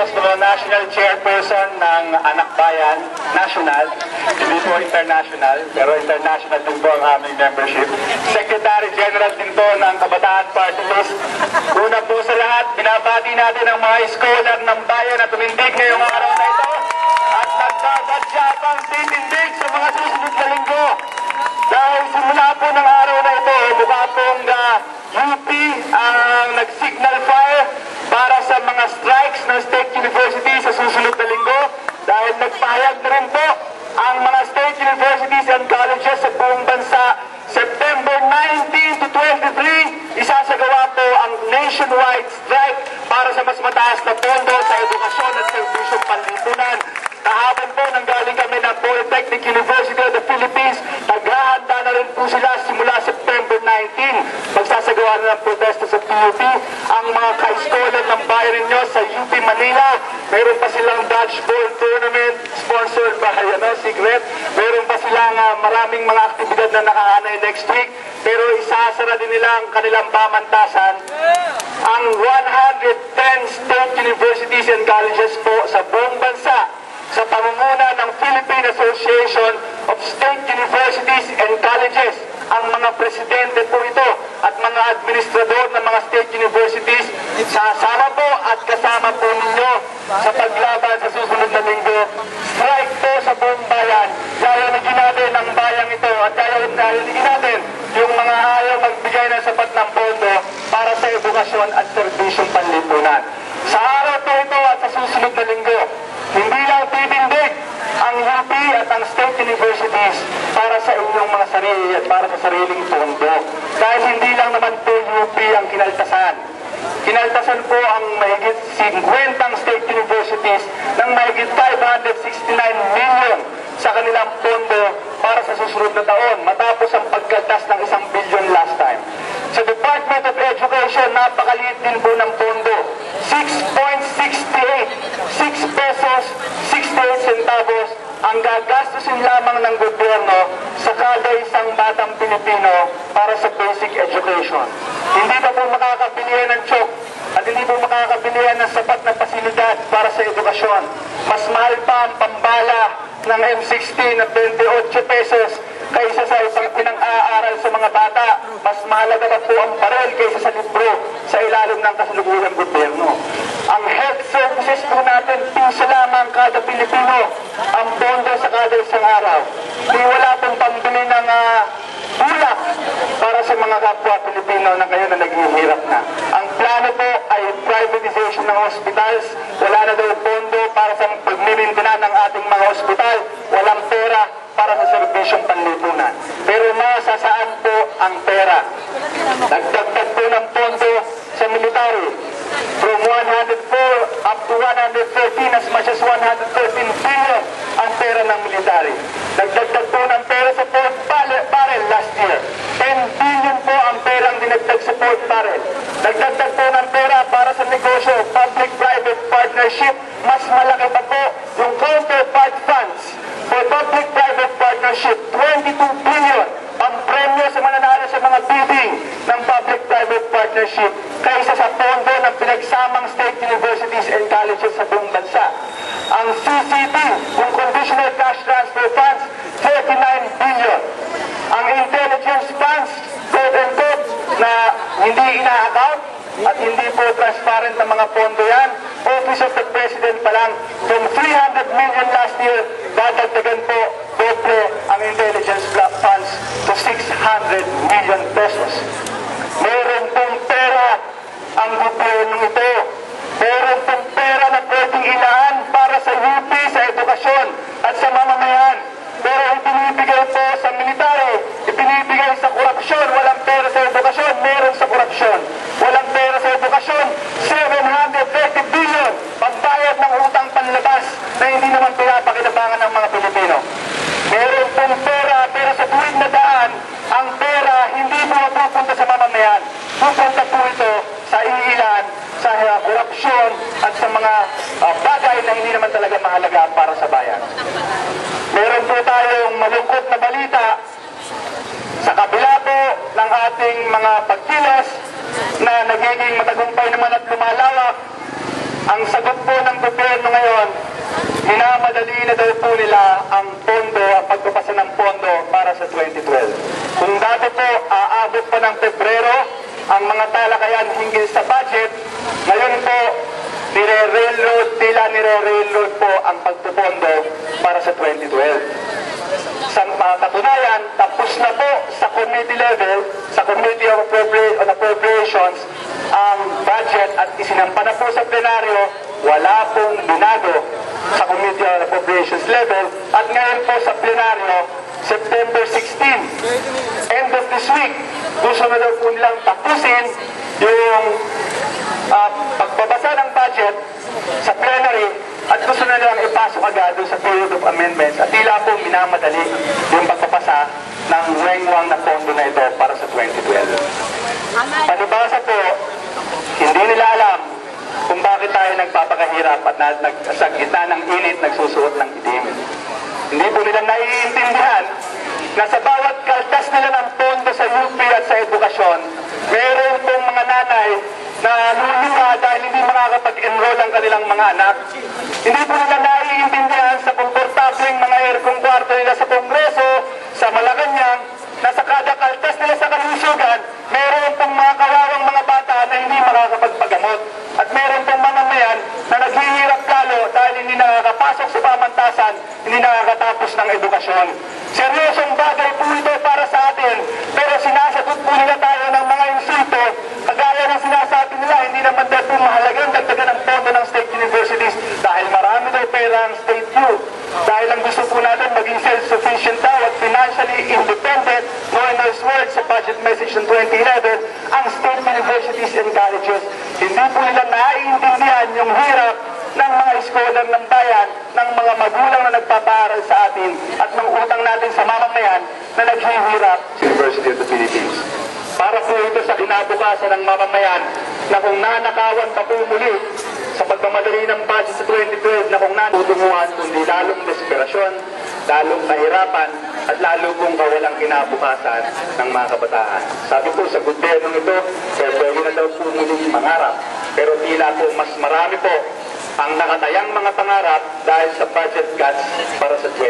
Santos, the National Chairperson ng Anak Bayan, National, hindi po international, pero international din po ang aming membership. Secretary General din po ng Kabataan Party List. Una po sa lahat, binabati natin ang mga scholar ng bayan na tumindig ngayong araw na ito at nagsasadya pang titindig sa mga susunod na linggo. Dahil simula po ng araw na ito, mukha pong UP ang nag-signal fire para sa mga strikes ng state university sa susunod na linggo. Dahil nagpahayag na rin po ang mga state universities and colleges sa buong bansa. September 19 to 23, isasagawa po ang nationwide strike para sa mas mataas na pondo sa edukasyon at serbisyong panlipunan. Kahapon po nanggaling kami ng Polytechnic University of the Philippines. Naghahanda na rin po sila simula September 19. Magsasagawa na ng protesta sa PUP. Ang mga ka-scholar ng bayan ninyo sa UP Manila, meron pa silang dodgeball tournament sponsored by Secret. Meron pa silang maraming mga aktibidad na nakahanay next week. Pero isasara din nila ang kanilang pamantasan. Ang 110 state universities and colleges po sa buong bansa sa pamumuno ng Philippine Association of State Universities and Colleges. Ang mga presidente po ito at mga administrador ng mga state universities, sasama po at kasama po ninyo sa paglaban sa susunod na linggo. Strike po sa buong bayan. Yayanigin natin ang bayang ito at yayanigin natin yung mga ayaw magbigay ng sapat ng pondo para sa edukasyon at serbisyong panlipunan. Sa araw po ito at sa susunod na linggo, hindi lang titindig ang UP at ang state universities para sa inyong mga sarili at para sa sariling pondo. Dahil hindi lang naman po UP ang kinaltasan. Kinaltasan po ang mahigit 50 state universities ng mahigit 569 million sa kanilang pondo para sa susunod na taon matapos ang pagkaltas ng 1 billion last time. Sa Department of Education, napakaliit din po ng pondo. 6.68 pesos 68 centavos ang gagastusin lamang ng gobyerno sa kada isang batang Pilipino para sa basic education. Hindi pa po makakabilihan ng chok at hindi po makakabilihan ng sapat na pasilidad para sa edukasyon. Mas mahal pa ang pambala ng M16 na 28 pesos kaysa sa isang pinang-aaral sa mga bata. Mas mahalaga na po ang baril kaysa sa libro sa ilalim ng kasalukuyang gobyerno. Ang health services po natin, piso lamang kada Pilipino ang pondo sa kada isang araw. Di wala pong pambili ng bulak para sa mga kapwa Pilipino na ngayon na naghihirap na. Ang plano po ay privatization ng hospitals. Wala na daw pondo para sa pagmimintana ng ating mga hospital. Walang pera para sa serbisyong panlipunan. Pero masasaan po ang pera? Nagdagdag po ng pondo sa military. From 104 up to 113, as much as 113 billion ang pera ng military. Nagdagdag po ng pera sa pork barrel last year. 10 billion po ang perang dinagdag sa pork barrel. Nagdagdag po ng pera para sa negosyo, public-private partnership. Mas malaki pa po yung counterpart funds for public-private partnership, 22 billion ang premyo sa mananalo sa mga bidding ng public-private partnership kaysa sa pondo ng pinagsamang state universities and colleges sa buong bansa. Ang CCT, yung Conditional Cash Transfer Funds, 39 billion. Ang intelligence funds, quote and quote, na hindi ina-account at hindi po transparent ng mga pondo yan. Office of the President pa lang, from 300 million last year, dadagdagan po doble ang intelligence funds to 600 million pesos. Meron pong pera ang gobyerno ito. Meron pong pera na pwedeng ilaan para sa UP, sa edukasyon at sa mamamayan. Pero ipinibigay po sa military, ipinibigay sa korupsyon. Walang pera sa edukasyon, meron sa korupsyon. Walang pera sa edukasyon, 730 billion pagbayad ng utang panlabas na hindi naman pinapakinabangan ng mga Pilipino. Meron pong pera, pero sa tuwid na daan, ang pera hindi po mapupunta sa mamamayan. Pupunta po ito sa iilan, sa korupsyon at sa mga bagay na hindi naman talaga mahalaga para sa bayan. Meron po tayong malungkot na balita sa kabila po ng ating mga pagkilos na nagiging matagumpay naman at lumalawak. Ang sagot po ng gobyerno ngayon, minamadali na daw po nila ang pondo, ang pagpapasa ng pondo para sa 2012. Kung dati po, aabot pa ng Pebrero, ang mga talakayan hinggil sa budget, ngayon po, nire-railroad po ang pagpupondo para sa 2012. Sa katunayan, tapos na po sa committee level, sa Committee on Appropriations, ang budget at isinampa na po sa plenaryo, wala pong binago sa Committee on Appropriations level at ngayon po sa plenaryo, September 16, end of this week, gusto na daw po nilang tapusin yung pagbabasa ng budget sa plenary at gusto na nilang ipasok agad sa period of amendments at tila po minamadali yung pagpapasa ng weng-wang na pondo na ito para sa 2012. Palibasa po, hindi nila alam kung bakit tayo nagpapakahirap at sa gitna ng init nagsusuot ng itim. Hindi po nila naiintindihan na sa bawat kaltas nila ng pondo sa UP at sa edukasyon, meron pong mga nanay na luluha dahil hindi makakapag-enroll ang kanilang mga anak. Hindi po nila naiintindihan sa komportableng mga aircon kwarto nila sa Kongreso, sa Malacanang, na sa kada kaltas nila sa kalusugan, meron pong mga kawawang mga bata na hindi makakapagpagamot. At meron pong mamamayan na naghihirap lalo dahil hindi nakakapasok sa pamantasan, hindi nakakatapos ng edukasyon. Seryosong bagay po ito para sa atin, pero sinasagot po nila tayo ng mga insulto, kagaya ng sinasabi nila, hindi naman daw po mahalagang dagdagan ng pondo ng state universities dahil marami daw pera ang state youth. Dahil ang gusto po natin maging self-sufficient daw at financially independent, no in those words sa budget message ng 2011, ang state universities and colleges. Hindi po nila naiintindihan yung hirap ng mga scholar ng bayan, ng mga magulang na nagpapaaral sa atin at ng utang natin sa mamamayan na naghihirap sa University of the Philippines. Para po ito sa kinabukasan ng mamamayan na kung nanakawan pa po muli sa pagmamadali ng budget sa 2012 na kung natutunguhan kundi lalong desperasyon, lalong kahirapan at lalo pong kawalang kinabukasan ng mga kabataan. Sabi po sa gobyernong ito, pwede na daw po muling mangarap, pero tila po mas marami po ang nakatayang mga pangarap dahil sa budget cuts para sa 2012.